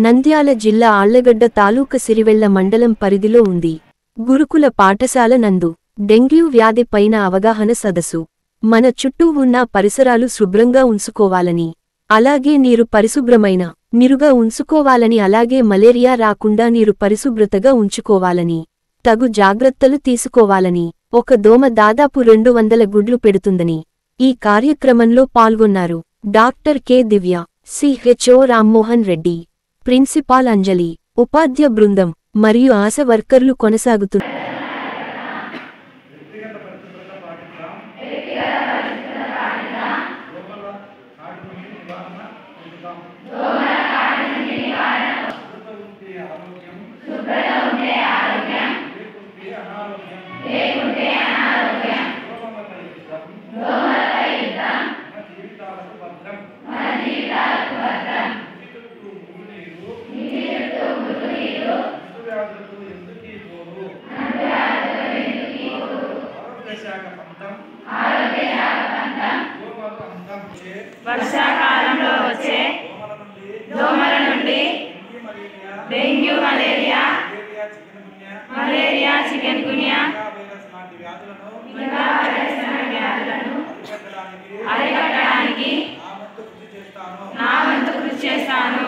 నంద్యాల జిల్లా ఆళ్లగడ్డ తాలూకా సిరివెళ్ల మండలం పరిధిలో ఉంది. గురుకుల పాఠశాల నందు డెంగ్యూ వ్యాధి పైన అవగాహన సదస్సు. మన చుట్టూ ఉన్న పరిసరాలు శుభ్రంగా ఉంచుకోవాలని, అలాగే నీరు పరిశుభ్రమైన నీరుగా ఉంచుకోవాలని, అలాగే మలేరియా రాకుండా నీరు పరిశుభ్రతగా ఉంచుకోవాలని, తగు జాగ్రత్తలు తీసుకోవాలని. ఒక దోమ దాదాపు 200 గుడ్లు పెడుతుందని ఈ కార్యక్రమంలో పాల్గొన్నారు డాక్టర్ కె దివ్య, సిహెచ్ఓ రామ్మోహన్ రెడ్డి, ప్రిన్సిపాల్ అంజలి, ఉపాధ్య బృందం మరియు ఆశ వర్కర్లు కొనసాగుతున్నారు. వర్షాకాలంలో వచ్చే దోమల నుండి డెంగ్యూ, మలేరియా, చికెన్ గున్యా, ఇంకా వైరస్ లాంటి వ్యాధులను అరికట్టడానికి నా వంతు కృషి చేస్తాను.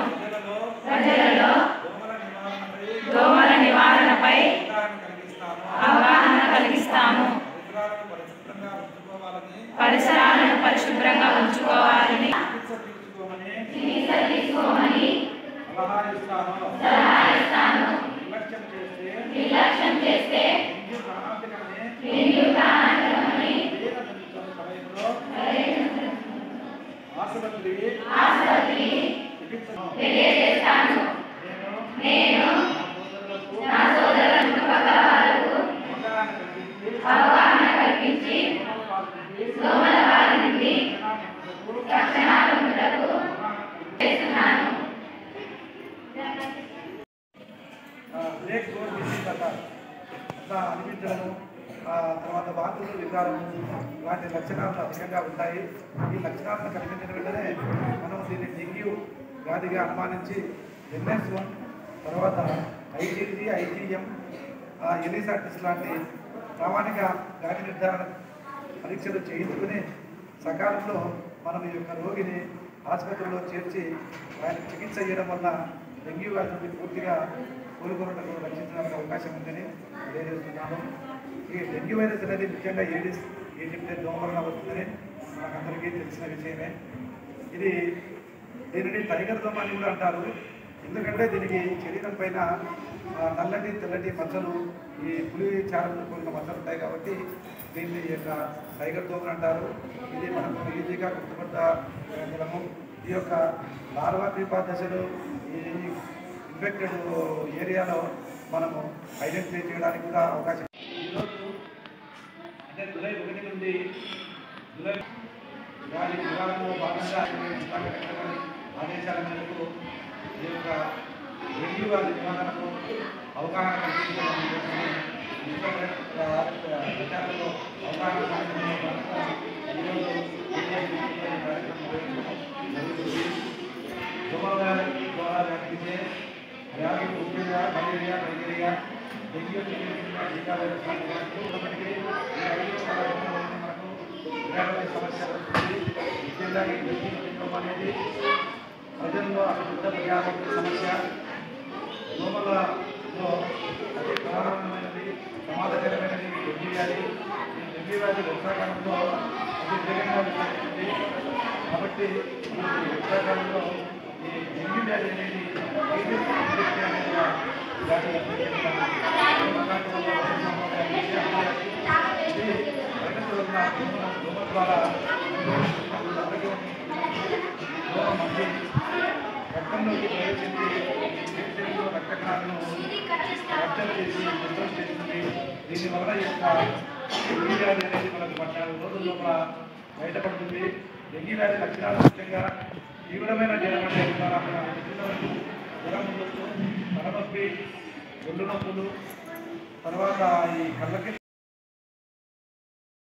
ప్రజలలో దోమల నివారణపై అవగాహన కలిగిస్తాము. పరిసరాలను పరిశుభ్రంగా ఉంచుకోవాలని సలహా ఇస్తాను. నిర్లక్ష్యం చేస్తే డెంగ్యూ ప్రాణాంతకమని ఆసుపత్రి తెలియజేస్తాను. నేను నా సోదరుల చుట్టుపక్కల వాళ్లకు అవగాహన కల్పించి దోమల బారి నుండి రక్షణ పొందుటకు చేస్తున్నాను. అనిపించడము, తర్వాత వాంతులు, వికారము లాంటి లక్షణాలు అధికంగా ఉంటాయి. ఈ లక్షణాలను కనిపించిన వెంటనే మనం దీన్ని డెంగ్యూ వ్యాధిగా అనుమానించి NS1, తర్వాత IgG, IgM, ఎలిసాటిస్ లాంటి ప్రామాణిక వ్యాధి నిర్ధారణ పరీక్షలు చేయించుకుని సకాలంలో మనం ఈ యొక్క రోగిని ఆసుపత్రిలో చేర్చి ఆయన చికిత్స చేయడం వల్ల డెంగ్యూ వ్యాధి నుండి పూర్తిగా కోలుకొనటకు రక్షించడానికి అవకాశం ఉందని తెలియజేస్తున్నాము. ఈ డెంగ్యూ వైరస్ అనేది ముఖ్యంగా ఏడిస్, ఈజిప్ట్ దోమ వలన వస్తుందని మనకందరికీ తెలిసిన విషయమే. దీనిని టైగర్ దోమ అని కూడా అంటారు. ఎందుకంటే దీనికి శరీరం పైన నల్లటి తెల్లటి మచ్చలు, ఈ పులి చారలు కూడిన మచ్చలు ఉంటాయి కాబట్టి దీన్ని యొక్క టైగర్ దోమలు అంటారు. ఇది మనకు ఈజీగా గుర్తుపట్టగలము. ఈ యొక్క లార్వా ప్రీపా దశలు ఈ ఇన్ఫెక్టెడ్ ఏరియాలో మనము ఐడెంటిఫై చేయడానికి కూడా అవకాశం. ఈరోజు అంటే జూలై 1 నుండి జూలై వ్యాధి నివారణలో భాగంగా ఆదేశాల మేరకు ఈ యొక్క డెంగ్యూ వ్యాధి నివారణకు అవగాహన కల్పించడానికి ప్రచారంలో అవగాహన కార్యక్రమంలో ఈరోజు దోమల వ్యాధి ద్వారా వ్యాపించే వ్యాధులు ముఖ్యంగా malaria, Nigeria, dengue, Zika virus ఉన్నప్పటికీ మనకు సమస్య వస్తుంది. ముఖ్యంగా ఈ డెంగ్యూ అనేది ప్రజల్లో అతిపెద్ద పర్యావరణ సమస్య. దోమలలో అతి ప్రధానమైనది, ప్రమాదకరమైనది డెంగ్యూ వ్యాధి. ఈ డెంగ్యూ వ్యాధి వర్షాకాలంలో అతి వేగంగా విస్తరిస్తుంది. కాబట్టి ఈ వర్షాకాలంలో ఈ డెంగ్యూ వ్యాధి అనేది వ్యాధి దోమ ద్వారా రక్తంలోకి ప్రవేశించి రక్త కణాలను రక్తం చేసి నష్టం చేస్తుంది. దీనివల్ల యొక్క డెంగ్యూ వ్యాధి అనేది మనకు 14 రోజుల లోపల బయటపడుతుంది. డెంగ్యూ వ్యాధి లక్షణాలు ముఖ్యంగా తీవ్రమైన జ్వరం అంటే జ్వరం ఉండొచ్చు, తలనొప్పి, ఒళ్ళు నొప్పులు, తర్వాత ఈ కళ్ళకి